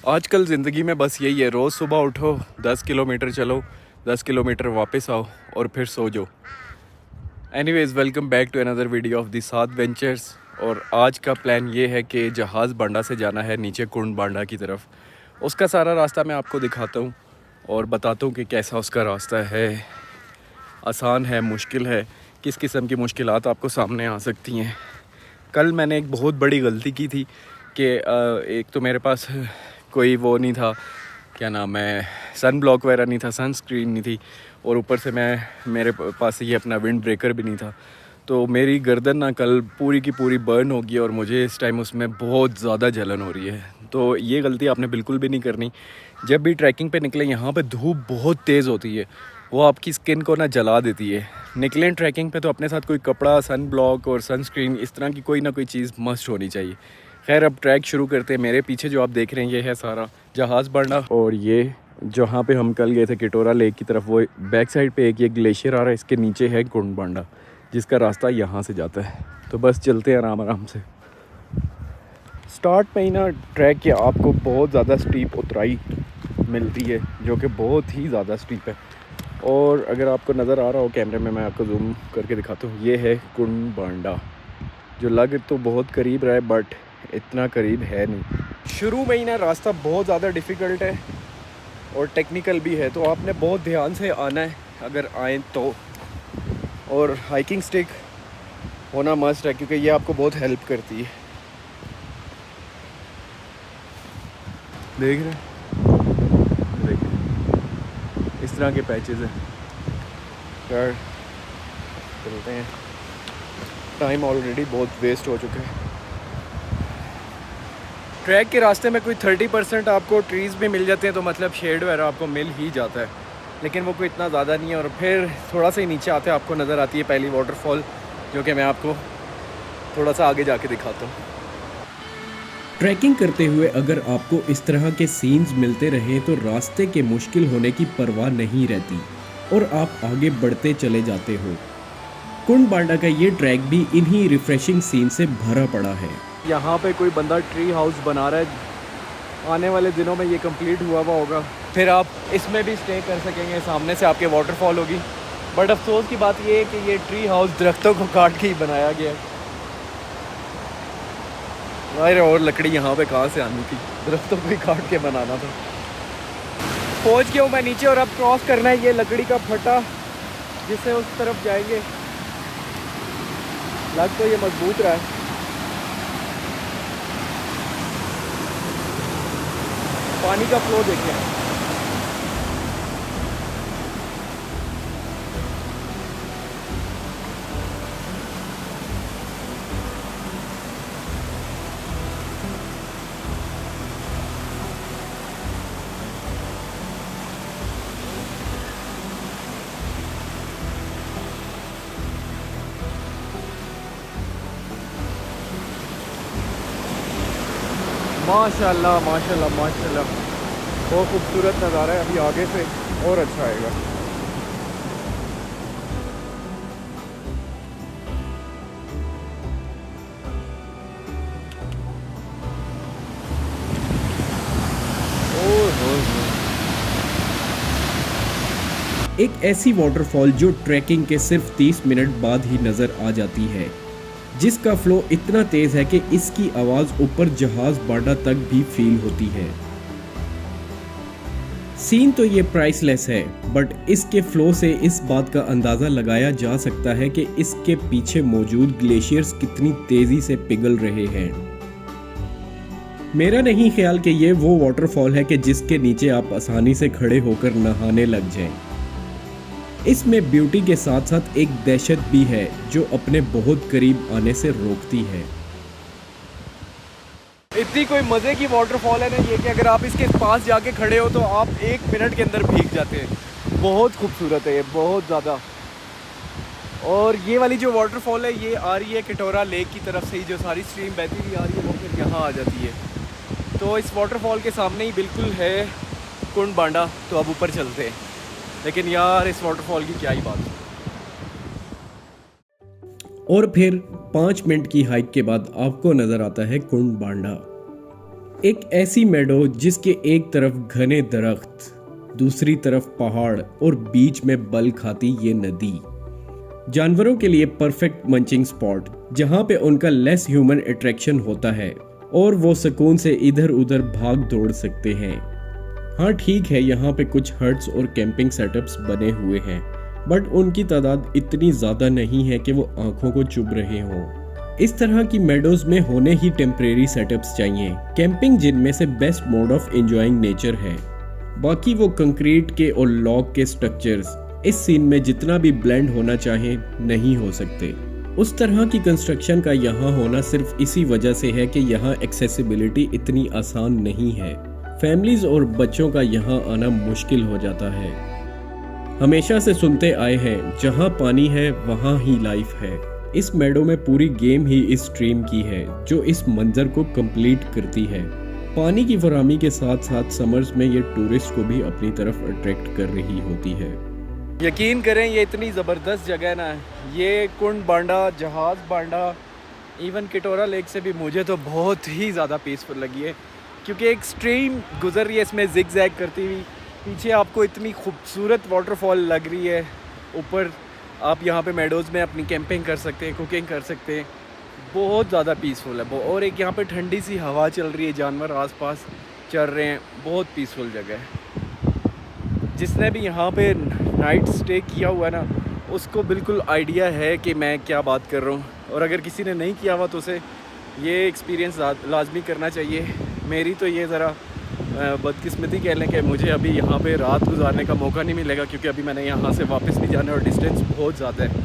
आजकल ज़िंदगी में बस यही है, रोज़ सुबह उठो, 10 किलोमीटर चलो, 10 किलोमीटर वापस आओ और फिर सो जाओ। Anyways, welcome back to another video of the Saat ventures. और आज का प्लान ये है कि जहाज़ बांडा से जाना है नीचे कुंड बांडा की तरफ। उसका सारा रास्ता मैं आपको दिखाता हूँ और बताता हूँ कि कैसा उसका रास्ता है, आसान है, मुश्किल है, किस किस्म की मुश्किलात आपको सामने आ सकती हैं। कल मैंने एक बहुत बड़ी गलती की थी कि एक तो मेरे पास कोई वो नहीं था, क्या नाम है, सन ब्लॉक वगैरह नहीं था, सन स्क्रीन नहीं थी, और ऊपर से मेरे पास ये अपना विंड ब्रेकर भी नहीं था। तो मेरी गर्दन ना कल पूरी की पूरी बर्न होगी और मुझे इस टाइम उसमें बहुत ज़्यादा जलन हो रही है। तो ये गलती आपने बिल्कुल भी नहीं करनी। जब भी ट्रैकिंग पे निकले, यहाँ पे धूप बहुत तेज़ होती है, वो आपकी स्किन को ना जला देती है। निकलें ट्रैकिंग पे तो अपने साथ कोई कपड़ा, सन ब्लॉक और सन स्क्रीन, इस तरह की कोई ना कोई चीज़ मस्ट होनी चाहिए। खैर, अब ट्रैक शुरू करते हैं। मेरे पीछे जो आप देख रहे हैं ये है सारा जहाज़ बांडा, और ये जहाँ पे हम कल गए थे किटोरा लेक की तरफ, वो बैक साइड पे एक ये ग्लेशियर आ रहा है, इसके नीचे है कुंड बांडा जिसका रास्ता यहाँ से जाता है। तो बस चलते हैं आराम आराम से। स्टार्ट में ही ना ट्रैक के आपको बहुत ज़्यादा स्टीप उतराई मिलती है, जो कि बहुत ही ज़्यादा स्टीप है। और अगर आपको नज़र आ रहा हो कैमरे में, मैं आपको जूम करके दिखाता हूँ, ये है कुंड बांडा, जो लग तो बहुत करीब रहा है बट इतना करीब है नहीं। शुरू में ही ना रास्ता बहुत ज़्यादा डिफ़िकल्ट है और टेक्निकल भी है, तो आपने बहुत ध्यान से आना है अगर आएँ तो। और हाइकिंग स्टिक होना मस्ट है, क्योंकि ये आपको बहुत हेल्प करती है। देख रहे हैं, देखिए इस तरह के पैचेस हैं यार। चलते हैं, टाइम ऑलरेडी बहुत वेस्ट हो चुका है। ट्रैक के रास्ते में कोई 30% आपको ट्रीज़ भी मिल जाते हैं, तो मतलब शेड वगैरह आपको मिल ही जाता है, लेकिन वो कोई इतना ज़्यादा नहीं है। और फिर थोड़ा सा ही नीचे आते आपको नज़र आती है पहली वाटरफॉल, जो कि मैं आपको थोड़ा सा आगे जाके दिखाता हूँ। ट्रैकिंग करते हुए अगर आपको इस तरह के सीन्स मिलते रहे तो रास्ते के मुश्किल होने की परवाह नहीं रहती और आप आगे बढ़ते चले जाते हो। कुंड बांडा का ये ट्रैक भी इन्हीं रिफ्रेशिंग सीन से भरा पड़ा है। यहाँ पे कोई बंदा ट्री हाउस बना रहा है, आने वाले दिनों में ये कंप्लीट हुआ होगा, फिर आप इसमें भी स्टे कर सकेंगे, सामने से आपके वाटरफॉल होगी। बट अफसोस की बात ये है कि ये ट्री हाउस दरख्तों को काट के ही बनाया गया है। अरे, और लकड़ी यहाँ पे कहाँ से आनी थी, दरख्तों को ही काट के बनाना था। पहुँच गया हूँ मैं नीचे, और अब क्रॉस करना है ये लकड़ी का फटा जिससे उस तरफ जाएंगे। लग तो ये मजबूत रहा है। पानी का फ्लो देखिए। माशाल्लाह माशाल्लाह माशाल्लाह, बहुत खूबसूरत नज़ारा है। अभी आगे से और अच्छा आएगा। एक ऐसी वाटरफॉल जो ट्रैकिंग के सिर्फ 30 मिनट बाद ही नजर आ जाती है, जिसका फ्लो इतना तेज है कि इसकी आवाज ऊपर जहाज बांडा तक भी फील होती है। सीन तो ये प्राइसलेस है, बट इसके फ्लो से इस बात का अंदाजा लगाया जा सकता है कि इसके पीछे मौजूद ग्लेशियर्स कितनी तेजी से पिघल रहे हैं। मेरा नहीं ख्याल कि ये वो वाटरफॉल है कि जिसके नीचे आप आसानी से खड़े होकर नहाने लग जाएं। इसमें ब्यूटी के साथ साथ एक दहशत भी है जो अपने बहुत करीब आने से रोकती है। इतनी कोई मज़े की वाटरफॉल है ना ये, कि अगर आप इसके पास जाके खड़े हो तो आप 1 मिनट के अंदर भीग जाते हैं। बहुत खूबसूरत है ये, बहुत ज़्यादा। और ये वाली जो वाटरफॉल है ये आ रही है किटोरा लेक की तरफ से ही, जो सारी स्ट्रीम बहती हुई आ रही है वो फिर यहाँ आ जाती है। तो इस वाटरफॉल के सामने ही बिल्कुल है कुंड बांडा। तो अब ऊपर चलते हैं, लेकिन यार इस वाटरफॉल की क्या ही बात है। और फिर 5 मिनट की हाइक के बाद आपको नजर आता है कुंड बांडा। एक ऐसी मेडो जिसके एक तरफ घने दरख्त, दूसरी तरफ पहाड़ और बीच में बल खाती ये नदी। जानवरों के लिए परफेक्ट मंचिंग स्पॉट, जहां पे उनका लेस ह्यूमन अट्रैक्शन होता है और वो सुकून से इधर उधर भाग दौड़ सकते हैं। हाँ ठीक है, यहाँ पे कुछ हट्स और कैंपिंग सेटअप्स बने हुए हैं, बट उनकी तादाद इतनी ज़्यादा नहीं है कि वो आंखों को चुभ रहे हों। इस तरह की मेडोज में होने ही टेम्परेरी सेटअप्स चाहिए। कैंपिंग जिनमें से best mode of enjoying nature है। बाकी वो कंक्रीट के और लॉग के स्ट्रक्चर्स इस सीन में जितना भी ब्लेंड होना चाहे नहीं हो सकते। उस तरह की कंस्ट्रक्शन का यहाँ होना सिर्फ इसी वजह से है कि यहाँ एक्सेसिबिलिटी इतनी आसान नहीं है। फैमिलीज और बच्चों का यहाँ आना मुश्किल हो जाता है। हमेशा से सुनते आए हैं, जहाँ पानी है वहाँ ही लाइफ है। इस मेडो में पूरी गेम ही इस स्ट्रीम की है, जो इस मंजर को कंप्लीट करती है। पानी की फराहमी के साथ साथ समर्स में ये टूरिस्ट को भी अपनी तरफ अट्रैक्ट कर रही होती है। यकीन करें, ये इतनी ज़बरदस्त जगह है ना, ये कुंड बांडा, जहाज़ बांडा, इवन किटोरा लेक से भी मुझे तो बहुत ही ज़्यादा पीसफुल लगी है, क्योंकि एक स्ट्रीम गुजर रही है इसमें जिग जैग करती हुई। पीछे आपको इतनी खूबसूरत वाटरफॉल लग रही है। ऊपर आप यहाँ पे मेडोज़ में अपनी कैंपिंग कर सकते हैं, कुकिंग कर सकते हैं। बहुत ज़्यादा पीसफुल है। और एक यहाँ पे ठंडी सी हवा चल रही है, जानवर आसपास चल रहे हैं। बहुत पीसफुल जगह है। जिसने भी यहाँ पे नाइट स्टे किया हुआ है ना, उसको बिल्कुल आइडिया है कि मैं क्या बात कर रहा हूँ। और अगर किसी ने नहीं किया हुआ तो उसे ये एक्सपीरियंस लाजमी करना चाहिए। मेरी तो ये ज़रा बदकिस्मती कह लें कि मुझे अभी यहाँ पे रात गुजारने का मौका नहीं मिलेगा, क्योंकि अभी मैंने यहाँ से वापस भी जाना है और डिस्टेंस बहुत ज़्यादा है।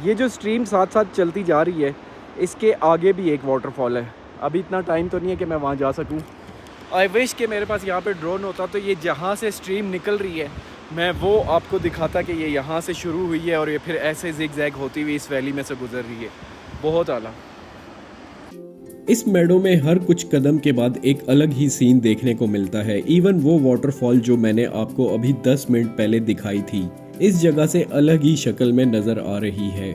ये जो स्ट्रीम साथ साथ चलती जा रही है, इसके आगे भी एक वाटरफॉल है। अभी इतना टाइम तो नहीं है कि मैं वहाँ जा सकूँ। आई विश कि मेरे पास यहाँ पे ड्रोन होता, तो ये जहाँ से स्ट्रीम निकल रही है मैं वो आपको दिखाता कि ये यहाँ से शुरू हुई है और ये फिर ऐसे जिग जैग होती हुई इस वैली में से गुजर रही है। बहुत आला। इस मेडो में हर कुछ कदम के बाद एक अलग ही सीन देखने को मिलता है। इवन वो वाटरफॉल जो मैंने आपको अभी 10 मिनट पहले दिखाई थी, इस जगह से अलग ही शक्ल में नजर आ रही है।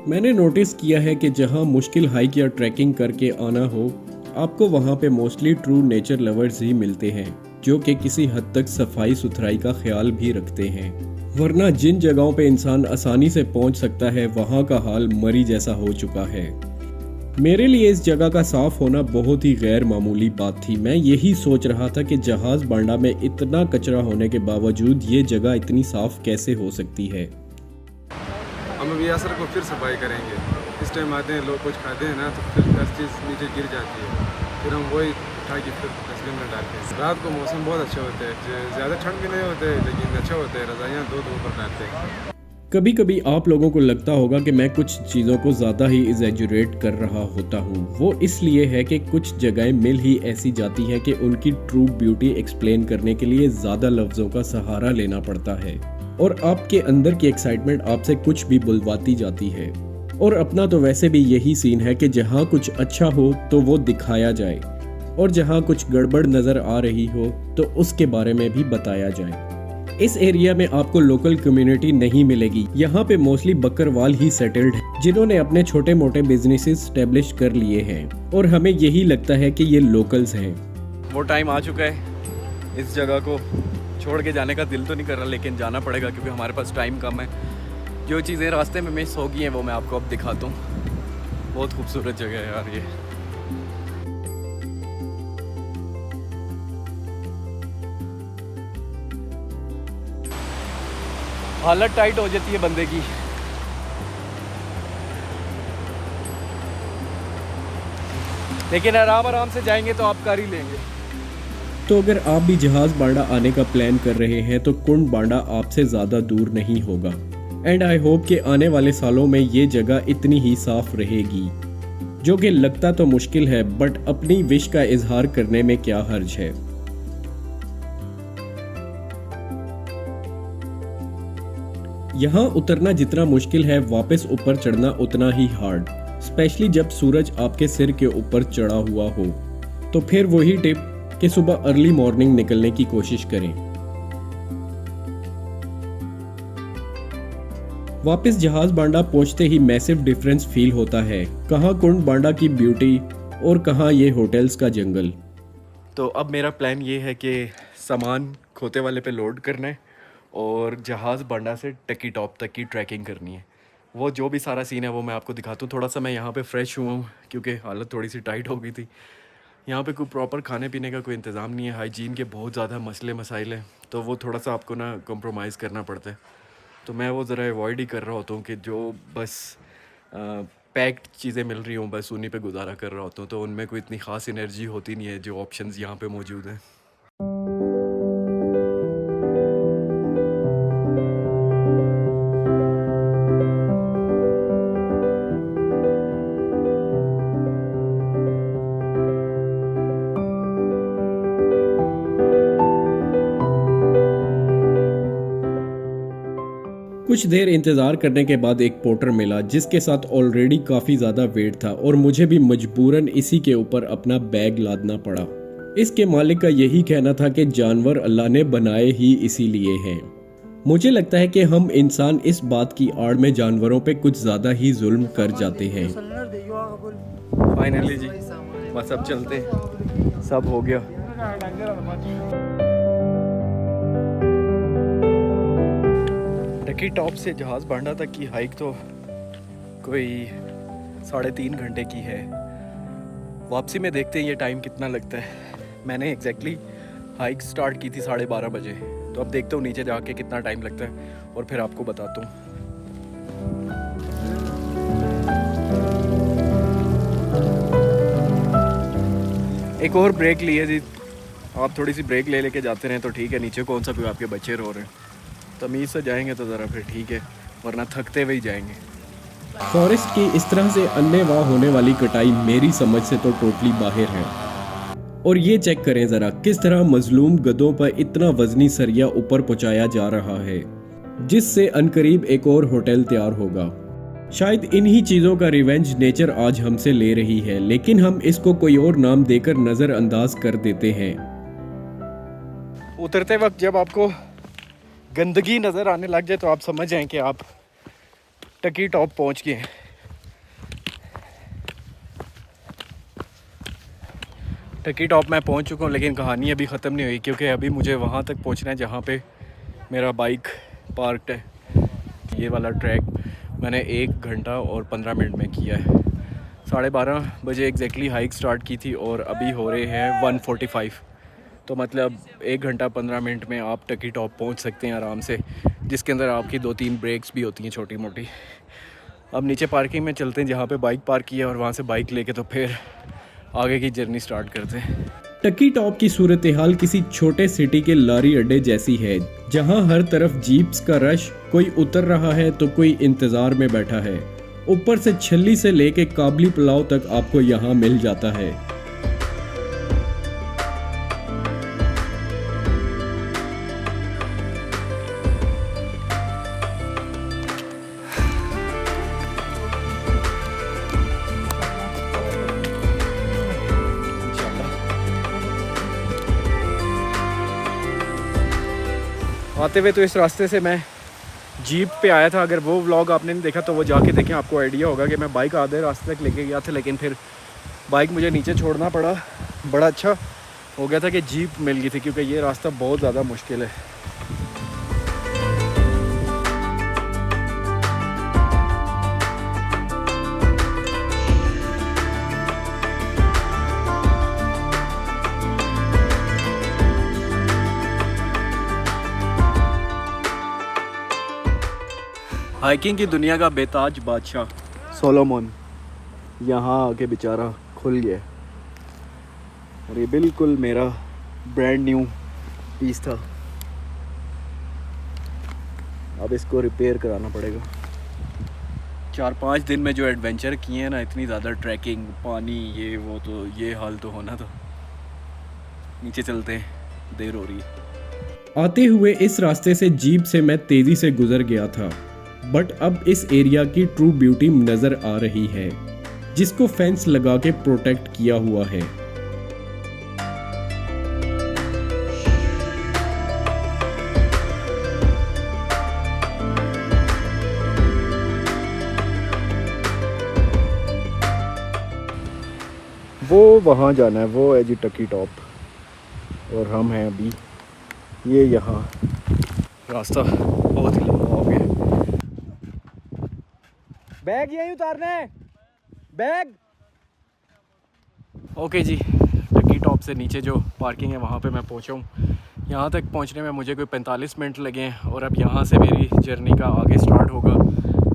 मैंने नोटिस किया है कि जहां मुश्किल हाइक या ट्रैकिंग करके आना हो, आपको वहां पे मोस्टली ट्रू नेचर लवर्स ही मिलते हैं, जो कि किसी हद तक सफाई सुथराई का ख्याल भी रखते हैं। वरना जिन जगहों पे इंसान आसानी से पहुंच सकता है, वहां का हाल मरी जैसा हो चुका है। मेरे लिए इस जगह का साफ होना बहुत ही गैर मामूली बात थी। मैं यही सोच रहा था कि जहाज बांडा में इतना कचरा होने के बावजूद ये जगह इतनी साफ कैसे हो सकती है। हम अभी असर को फिर सफाई करेंगे। इस टाइम आते हैं लोग, कुछ खाते हैं ना, तो फिर 10 चीज़ नीचे गिर जाती है, फिर हम वही उठा के फिर डस्टबिन में डालते हैं। रात को मौसम बहुत अच्छा होता है, ज़्यादा ठंड भी नहीं होते, लेकिन अच्छा होता है। रज़ाइयाँ दो पर डालते हैं। कभी कभी आप लोगों को लगता होगा कि मैं कुछ चीज़ों को ज़्यादा ही एग्जैजुरेट कर रहा होता हूँ। वो इसलिए है कि कुछ जगहें मिल ही ऐसी जाती हैं कि उनकी ट्रू ब्यूटी एक्सप्लेन करने के लिए ज़्यादा लफ्ज़ों का सहारा लेना पड़ता है, और आपके अंदर की एक्साइटमेंट आपसे कुछ भी बुलवाती जाती है। और अपना तो वैसे भी यही सीन है कि जहाँ कुछ अच्छा हो तो वो दिखाया जाए, और जहाँ कुछ गड़बड़ नज़र आ रही हो तो उसके बारे में भी बताया जाए। इस एरिया में आपको लोकल कम्युनिटी नहीं मिलेगी। यहाँ पे मोस्टली बकरवाल ही सेटल्ड है, जिन्होंने अपने छोटे मोटे बिजनेसेस स्टैब्लिश कर लिए हैं, और हमें यही लगता है कि ये लोकल्स हैं। वो टाइम आ चुका है। इस जगह को छोड़ के जाने का दिल तो नहीं कर रहा, लेकिन जाना पड़ेगा क्योंकि हमारे पास टाइम कम है। जो चीज़ें रास्ते में मिस हो गई हैं वो मैं आपको अब दिखाता हूँ। बहुत खूबसूरत जगह है यार ये। हालत टाइट हो जाती है बंदे की। लेकिन आराम आराम से जाएंगे तो आप कर ही लेंगे। तो अगर आप भी जहाज बांडा आने का प्लान कर रहे हैं तो कुंड बांडा आपसे ज़्यादा दूर नहीं होगा। एंड आई होप कि आने वाले सालों में ये जगह इतनी ही साफ रहेगी, जो कि लगता तो मुश्किल है, बट अपनी विश का इजहार करने में क्या हर्ज है। यहाँ उतरना जितना मुश्किल है, वापस ऊपर चढ़ना उतना ही हार्ड, स्पेशली जब सूरज आपके सिर के ऊपर चढ़ा हुआ हो। तो फिर वही टिप कि सुबह अर्ली मॉर्निंग निकलने की कोशिश करें। वापस जहाज बांडा पहुंचते ही मैसिव डिफरेंस फील होता है। कहाँ कुंड बांडा की ब्यूटी और कहाँ ये होटल्स का जंगल। तो अब मेरा प्लान ये है कि सामान खोते वाले पे लोड करना है और जहाज़ बांडा से टकी टॉप तक की ट्रैकिंग करनी है। वो जो भी सारा सीन है वो मैं आपको दिखाता हूँ। थोड़ा सा मैं यहाँ पे फ्रेश हुआ हूँ क्योंकि हालत थोड़ी सी टाइट हो गई थी। यहाँ पे कोई प्रॉपर खाने पीने का कोई इंतज़ाम नहीं है, हाइजीन के बहुत ज़्यादा मसले मसाइल हैं, तो वो थोड़ा सा आपको ना कंप्रोमाइज़ करना पड़ता है। तो मैं वो ज़रा अवॉइड ही कर रहा होता हूँ कि जो बस पैक्ड चीज़ें मिल रही हों बस उन्हीं पे गुजारा कर रहा होता हूँ। तो उनमें कोई इतनी ख़ास एनर्जी होती नहीं है जो ऑप्शंस यहाँ पे मौजूद हैं। कुछ देर इंतज़ार करने के बाद एक पोर्टर मिला जिसके साथ ऑलरेडी काफ़ी ज़्यादा वेट था और मुझे भी मजबूरन इसी के ऊपर अपना बैग लादना पड़ा। इसके मालिक का यही कहना था कि जानवर अल्लाह ने बनाए ही इसीलिए हैं। मुझे लगता है कि हम इंसान इस बात की आड़ में जानवरों पे कुछ ज़्यादा ही जुल्म कर जाते हैं। फाइनली जी बस अब चलते हैं, सब हो गया। टकी टॉप से जहाज़ बांडा तक की हाइक तो कोई 3.5 घंटे की है। वापसी में देखते हैं ये टाइम कितना लगता है। मैंने एग्जैक्टली हाइक स्टार्ट की थी 12:30 बजे, तो अब देखता हूँ नीचे जाके कितना टाइम लगता है और फिर आपको बताता हूँ। एक और ब्रेक लिए जी, आप थोड़ी सी ब्रेक ले लेके जाते रहें तो ठीक है। नीचे कौन सा भी आपके बच्चे रो रहे हैं, तमीज़ से जाएंगे तो ज़रा फिर ठीक है, वरना थकते हुए ही जाएंगे। फॉरेस्ट की इस तरह से अन्नेवाह होने वाली कटाई मेरी समझ से तो टोटली बाहर है। और ये चेक करें ज़रा किस तरह मजलूम गधों पर इतना वजनी सरिया ऊपर पहुंचाया जा रहा है, जिससे अनकरीब एक और होटल तैयार होगा। शायद इन्हीं चीज़ों का रिवेंज नेचर आज हमसे ले रही है, लेकिन हम इसको कोई और नाम देकर नज़रअंदाज कर देते हैं। उतरते वक्त जब आपको गंदगी नज़र आने लग जाए तो आप समझ जाएं कि आप टकी टॉप पहुंच गए हैं। टकी टॉप मैं पहुंच चुका हूं, लेकिन कहानी अभी ख़त्म नहीं हुई क्योंकि अभी मुझे वहां तक पहुंचना है जहां पे मेरा बाइक पार्क्ड है। ये वाला ट्रैक मैंने 1 घंटा और 15 मिनट में किया है। 12:30 बजे एग्जैक्टली हाइक स्टार्ट की थी और अभी हो रहे हैं 1:45, तो मतलब 1 घंटा 15 मिनट में आप टकी टॉप पहुंच सकते हैं आराम से, जिसके अंदर आपकी 2-3 ब्रेक्स भी होती हैं छोटी मोटी। अब नीचे पार्किंग में चलते हैं जहां पे बाइक पार्क किया और वहां से बाइक लेके तो फिर आगे की जर्नी स्टार्ट करते हैं। टकी टॉप की सूरत हाल किसी छोटे सिटी के लारी अड्डे जैसी है, जहां हर तरफ जीप्स का रश, कोई उतर रहा है तो कोई इंतजार में बैठा है। ऊपर से छल्ली से लेके काबली पुलाव तक आपको यहाँ मिल जाता है। आते हुए तो इस रास्ते से मैं जीप पे आया था। अगर वो व्लॉग आपने नहीं देखा तो वो जाके देखें, आपको आइडिया होगा कि मैं बाइक आधे रास्ते तक लेके गया था, लेकिन फिर बाइक मुझे नीचे छोड़ना पड़ा। बड़ा अच्छा हो गया था कि जीप मिल गई थी क्योंकि ये रास्ता बहुत ज़्यादा मुश्किल है। हाइकिंग की दुनिया का बेताज बादशाह सोलोमन यहाँ आके बेचारा खुल गया और ये बिल्कुल मेरा ब्रांड न्यू पीस था। अब इसको रिपेयर कराना पड़ेगा। 4-5 दिन में जो एडवेंचर किए हैं ना, इतनी ज़्यादा ट्रैकिंग, पानी, ये वो, तो ये हाल तो होना था। नीचे चलते हैं, देर हो रही है। आते हुए इस रास्ते से जीप से मैं तेजी से गुजर गया था, बट अब इस एरिया की ट्रू ब्यूटी नजर आ रही है, जिसको फेंस लगा के प्रोटेक्ट किया हुआ है। वो वहाँ जाना है, वो है जी टकी टॉप और हम हैं अभी ये यहाँ। रास्ता बहुत ही लंबा हो गया। बैग यहीं उतारना है, बैग। ओके जी, टकी टॉप से नीचे जो पार्किंग है वहाँ पे मैं पहुँचा हूँ। यहाँ तक पहुँचने में मुझे कोई 45 मिनट लगे हैं और अब यहाँ से मेरी जर्नी का आगे स्टार्ट होगा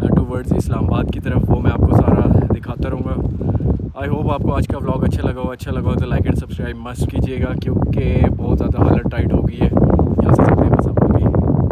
टूवर्ड्स इस्लामाबाद की तरफ। वो मैं आपको सारा दिखाता रहूँगा। आई होप आपको आज का व्लॉग अच्छा लगा हो तो लाइक एंड सब्सक्राइब मस्ट कीजिएगा, क्योंकि बहुत ज़्यादा हालत टाइट हो गई है। यहाँ से चलते हैं बस अब आगे।